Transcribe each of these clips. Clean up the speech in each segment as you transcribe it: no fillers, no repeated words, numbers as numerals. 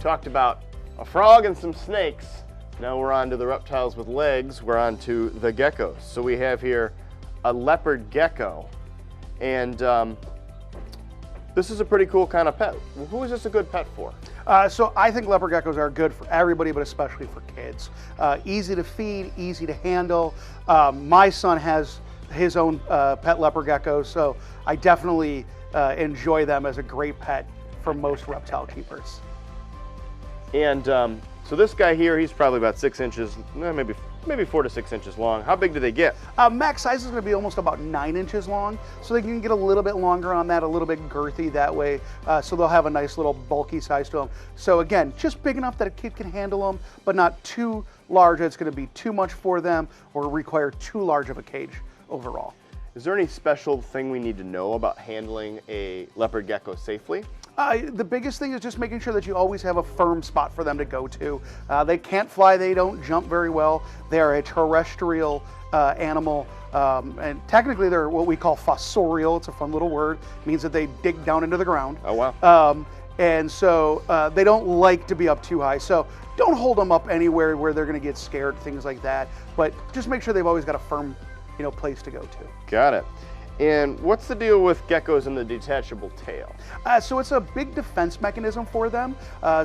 talked about a frog and some snakes. Now we're on to the reptiles with legs. We're on to the geckos. So we have here a leopard gecko. And this is a pretty cool kind of pet. Who is this a good pet for? So I think leopard geckos are good for everybody, but especially for kids. Easy to feed, easy to handle. My son has his own pet leopard gecko, so I definitely enjoy them as a great pet for most reptile keepers. And so this guy here, he's probably about 6 inches, maybe 4 to 6 inches long. How big do they get? Max size is going to be almost about 9 inches long, so they can get a little bit longer on that, a little bit girthy that way, so they'll have a nice little bulky size to them. So again, just big enough that a kid can handle them, but not too large that it's going to be too much for them or require too large of a cage overall. Is there any special thing we need to know about handling a leopard gecko safely? The biggest thing is just making sure that you always have a firm spot for them to go to. They can't fly, they don't jump very well. They are a terrestrial animal, and technically they're what we call fossorial. It's a fun little word. It means that they dig down into the ground. Oh, wow. And so they don't like to be up too high. So don't hold them up anywhere where they're going to get scared, things like that. But just make sure they've always got a firm, place to go to. Got it. And what's the deal with geckos and the detachable tail? So it's a big defense mechanism for them.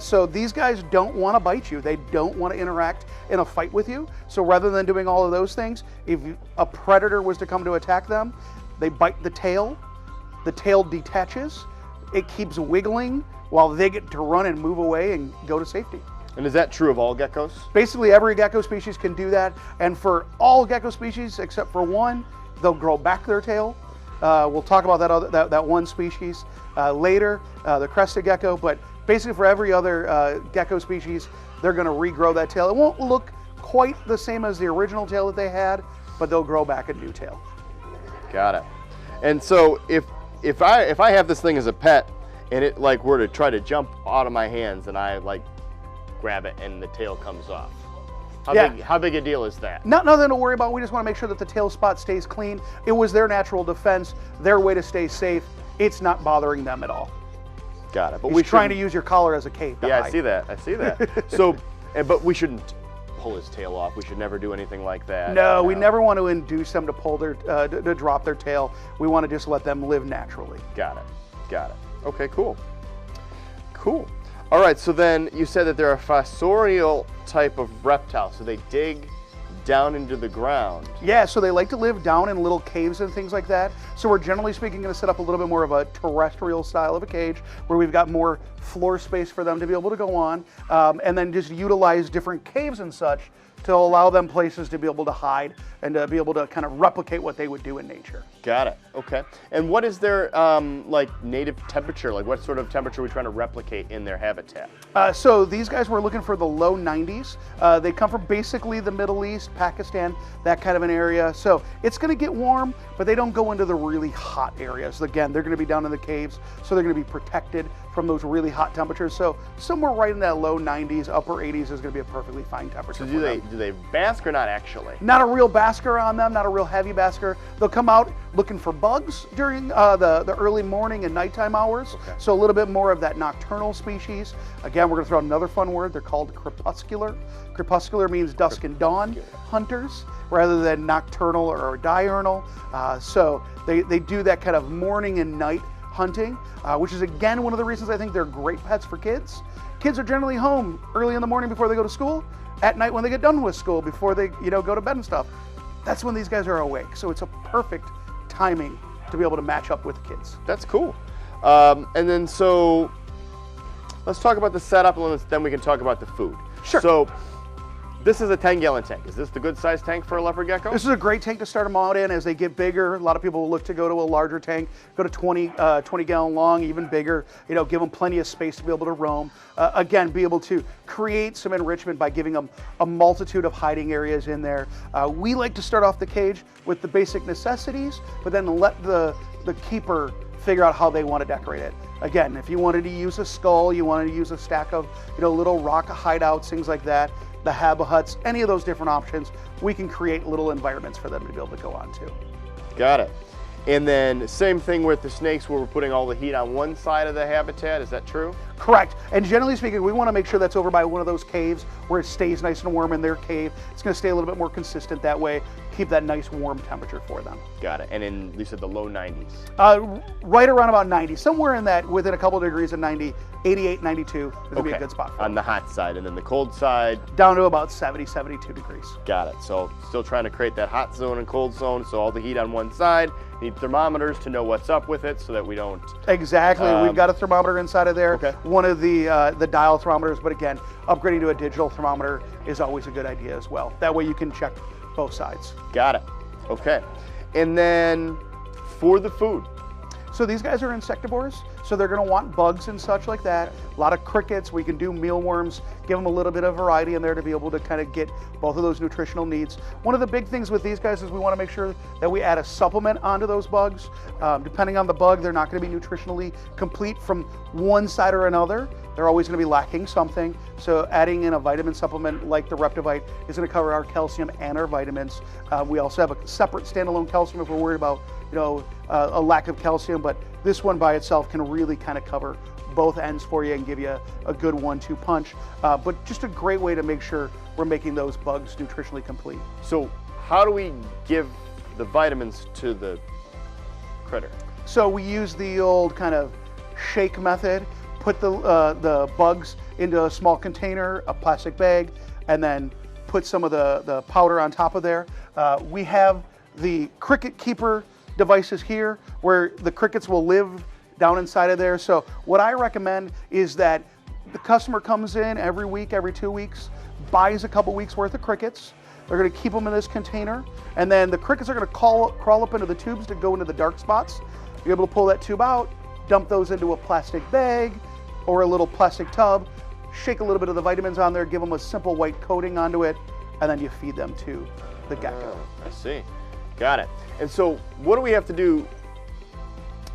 So these guys don't want to bite you. They don't want to interact in a fight with you. So rather than doing all of those things, if a predator was to come to attack them, they bite the tail detaches, it keeps wiggling while they get to run and move away and go to safety. And is that true of all geckos? Basically every gecko species can do that. And for all gecko species except for one, they'll grow back their tail. We'll talk about that one species later, the crested gecko, but basically for every other gecko species, they're going to regrow that tail. It won't look quite the same as the original tail that they had, but they'll grow back a new tail. Got it. And so if I have this thing as a pet and it were to try to jump out of my hands and I grab it and the tail comes off, how big a deal is that? Nothing to worry about. We just want to make sure that the tail spot stays clean. It was their natural defense, their way to stay safe. It's not bothering them at all. Got it. But we're trying to use your collar as a cape. Yeah, I see that. So, but we shouldn't pull his tail off. We should never do anything like that. No, we never want to induce them to pull their to drop their tail. We want to just let them live naturally. Got it. Okay, cool. All right, so then you said that they're a fossorial type of reptile, so they dig down into the ground. Yeah, so they like to live down in little caves and things like that. So we're generally speaking going to set up a little bit more of a terrestrial style of a cage where we've got more floor space for them to be able to go on, and then just utilize different caves and such to allow them places to be able to hide and to be able to kind of replicate what they would do in nature. Got it. Okay. And what is their native temperature? What sort of temperature are we trying to replicate in their habitat? So these guys were looking for the low 90s. They come from basically the Middle East, Pakistan, that kind of an area. So it's going to get warm, but they don't go into the really hot areas. Again, they're going to be down in the caves, so they're going to be protected from those really hot temperatures. So somewhere right in that low 90s, upper 80s is going to be a perfectly fine temperature. So do they bask or not actually? Not a real basker on them, not a real heavy basker. They'll come out looking for bugs during the early morning and nighttime hours. Okay. So a little bit more of that nocturnal species. Again, we're going to throw out another fun word. They're called crepuscular. Crepuscular means dusk and dawn hunters rather than nocturnal or diurnal. So they do that kind of morning and night hunting, which is again one of the reasons I think they're great pets for kids. Kids are generally home early in the morning before they go to school, at night when they get done with school, before they go to bed and stuff. That's when these guys are awake. So it's a perfect timing to be able to match up with kids. That's cool. And then so let's talk about the setup and then we can talk about the food. Sure. So this is a 10-gallon tank. Is this the good size tank for a leopard gecko? This is a great tank to start them out in. As they get bigger, a lot of people will look to go to a larger tank, go to 20-gallon long, even bigger, give them plenty of space to be able to roam. Again, be able to create some enrichment by giving them a multitude of hiding areas in there. We like to start off the cage with the basic necessities, but then let the keeper figure out how they want to decorate it. Again, if you wanted to use a skull, you wanted to use a stack of little rock hideouts, things like that, the Habba huts, any of those different options, we can create little environments for them to be able to go on to. Got it. And then same thing with the snakes where we're putting all the heat on one side of the habitat, is that true? Correct. And generally speaking, we want to make sure that's over by one of those caves where it stays nice and warm in their cave. It's going to stay a little bit more consistent that way, keep that nice warm temperature for them. Got it. And in, you said the low 90s? Right around about 90, somewhere in that, within a couple degrees of 90, 88, 92 is going to be a good spot for them. On the hot side, and then the cold side? Down to about 70, 72 degrees. Got it. So still trying to create that hot zone and cold zone, so all the heat on one side. Need thermometers to know what's up with it so that we don't... Exactly. We've got a thermometer inside of there. Okay. One of the dial thermometers, but again, upgrading to a digital thermometer is always a good idea as well. That way you can check both sides. Got it. Okay. And then for the food. So these guys are insectivores, so they're going to want bugs and such like that. A lot of crickets. We can do mealworms, give them a little bit of variety in there to be able to kind of get both of those nutritional needs. One of the big things with these guys is we want to make sure that we add a supplement onto those bugs. Depending on the bug, they're not going to be nutritionally complete from one side or another. They're always going to be lacking something. So adding in a vitamin supplement like the Reptivite is going to cover our calcium and our vitamins. We also have a separate standalone calcium if we're worried about, you know, a lack of calcium, but this one by itself can really kind of cover both ends for you and give you a good 1-2 punch. But just a great way to make sure we're making those bugs nutritionally complete. So how do we give the vitamins to the critter? So we use the old kind of shake method. Put the bugs into a small container, a plastic bag, and then put some of the powder on top of there. We have the cricket keeper devices here where the crickets will live down inside of there. So what I recommend is that the customer comes in every week, every 2 weeks, buys a couple weeks worth of crickets. They're going to keep them in this container, and then the crickets are going to crawl up into the tubes to go into the dark spots. You're able to pull that tube out, dump those into a plastic bag or a little plastic tub, shake a little bit of the vitamins on there, give them a simple white coating onto it, and then you feed them to the gecko. I see. Got it. And so what do we have to do?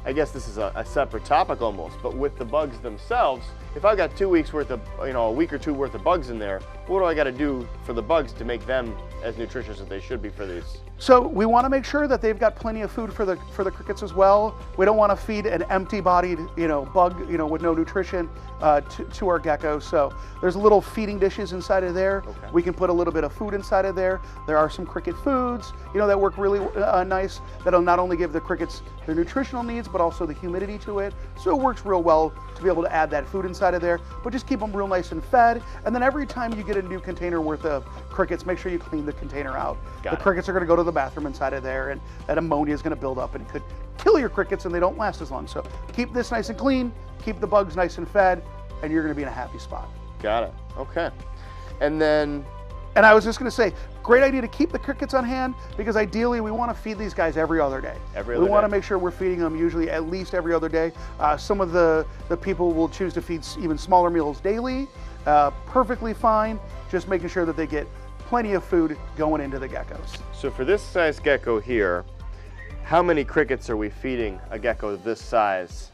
I guess this is a separate topic almost, but with the bugs themselves, if I've got 2 weeks worth of, a week or two worth of bugs in there, what do I got to do for the bugs to make them as nutritious as they should be for these? So we want to make sure that they've got plenty of food for the crickets as well. We don't want to feed an empty-bodied, bug, with no nutrition to our geckos. So there's little feeding dishes inside of there. Okay. We can put a little bit of food inside of there. There are some cricket foods, that work really nice. That'll not only give the crickets their nutritional needs, but also the humidity to it. So it works real well to be able to add that food inside of there. But just keep them real nice and fed. And then every time you get a new container worth of crickets, make sure you clean the container out. The crickets are going to go to the bathroom inside of there, and that ammonia is going to build up and could kill your crickets, and they don't last as long. So keep this nice and clean, keep the bugs nice and fed, and you're going to be in a happy spot. Got it. Okay. And then... And I was just going to say, great idea to keep the crickets on hand, because ideally we want to feed these guys every other day. We want to make sure we're feeding them usually at least every other day. Some of the people will choose to feed even smaller meals daily. Perfectly fine, just making sure that they get plenty of food going into the geckos. So for this size gecko here, how many crickets are we feeding a gecko this size?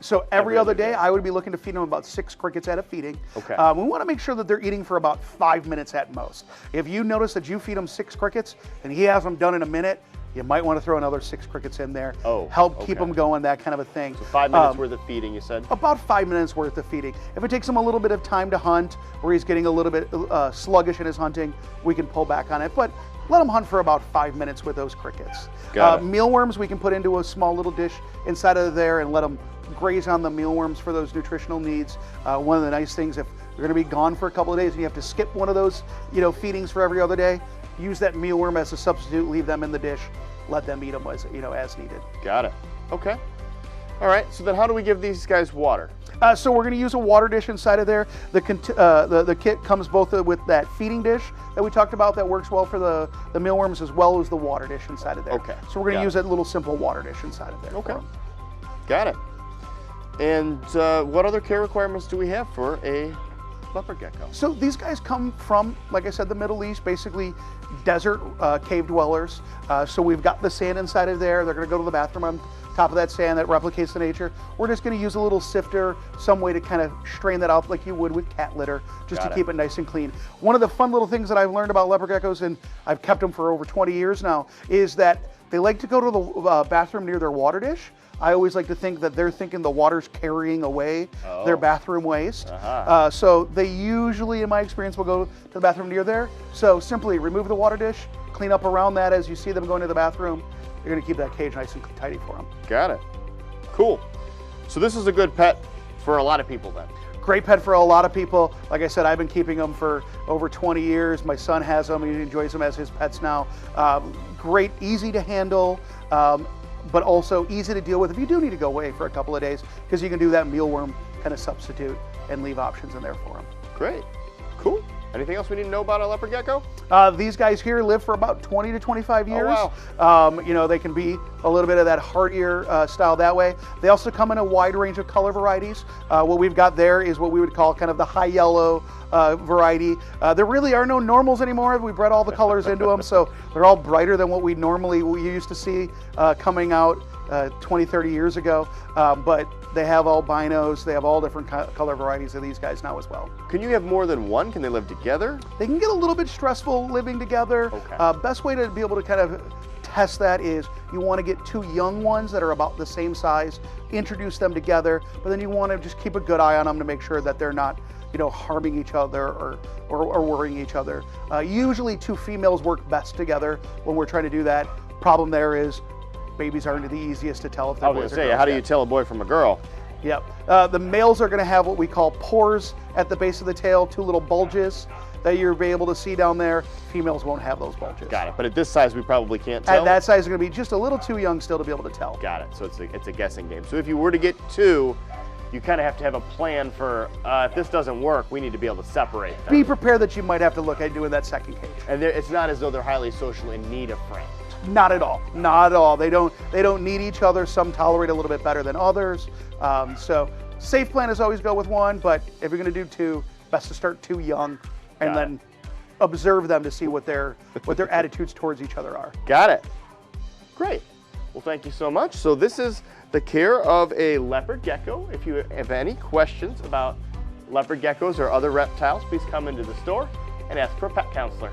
So every other day, I would be looking to feed them about 6 crickets at a feeding. Okay. We want to make sure that they're eating for about 5 minutes at most. If you notice that you feed them 6 crickets and he has them done in a minute, you might want to throw another 6 crickets in there. Help keep them going, that kind of a thing. So 5 minutes worth of feeding, you said? About 5 minutes worth of feeding. If it takes him a little bit of time to hunt, or he's getting a little bit sluggish in his hunting, we can pull back on it. But let him hunt for about 5 minutes with those crickets. Mealworms we can put into a small little dish inside of there and let them graze on the mealworms for those nutritional needs. One of the nice things, if you're going to be gone for a couple of days and you have to skip one of those feedings for every other day, use that mealworm as a substitute, leave them in the dish, let them eat them as needed. Got it. Okay. All right, so then how do we give these guys water? So we're going to use a water dish inside of there. The kit comes both with that feeding dish that we talked about that works well for the mealworms, as well as the water dish inside of there. Okay. So we're going to use that little simple water dish inside of there. Okay. Got it. And what other care requirements do we have for a leopard gecko? So these guys come from, like I said, the Middle East, basically desert cave dwellers. So we've got the sand inside of there. They're going to go to the bathroom on top of that sand that replicates the nature. We're just going to use a little sifter, some way to kind of strain that out like you would with cat litter, just to keep it nice and clean. One of the fun little things that I've learned about leopard geckos, and I've kept them for over 20 years now, is that they like to go to the bathroom near their water dish. I always like to think that they're thinking the water's carrying away their bathroom waste. So they usually, in my experience, will go to the bathroom near there. So simply remove the water dish, clean up around that as you see them going to the bathroom. You're gonna keep that cage nice and tidy for them. Got it. Cool. So this is a good pet for a lot of people then. Great pet for a lot of people. Like I said, I've been keeping them for over 20 years. My son has them, he enjoys them as his pets now. Great, easy to handle, but also easy to deal with if you do need to go away for a couple of days, because you can do that mealworm kind of substitute and leave options in there for them. Great, cool. Anything else we need to know about a leopard gecko? These guys here live for about 20 to 25 years. Oh, wow. You know, they can be a little bit of that heartier style that way. They also come in a wide range of color varieties. What we've got there is what we would call kind of the high yellow variety. There really are no normals anymore. We bred all the colors into them, so they're all brighter than what we used to see coming out 20, 30 years ago. But they have albinos, they have all different color varieties of these guys now as well. Can you have more than one? Can they live together? They can get a little bit stressful living together. Okay. Best way to be able to kind of test that is you want to get two young ones that are about the same size, introduce them together, but then you want to just keep a good eye on them to make sure that they're not, you know, harming each other or worrying each other. Usually two females work best together when we're trying to do that. Problem there is babies aren't the easiest to tell if they're boys or girls. I was going to say, how do you tell a boy from a girl? Yep. The males are going to have what we call pores at the base of the tail, two little bulges that you'll be able to see down there. Females won't have those bulges. Got it. But at this size, we probably can't tell? At that size, they're going to be just a little too young still to be able to tell. Got it. So it's a guessing game. So if you were to get two, you kind of have to have a plan for, if this doesn't work, we need to be able to separate them. Be prepared that you might have to look at doing that second cage. And it's not as though they're highly social and need a friend. Not at all. Not at all. They don't need each other. Some tolerate a little bit better than others. So safe plan is always go with one, but if you're going to do two, best to start too young and then observe them to see what their attitudes towards each other are. Got it. Great. Well, thank you so much. So this is the care of a leopard gecko. If you have any questions about leopard geckos or other reptiles, please come into the store and ask for a pet counselor.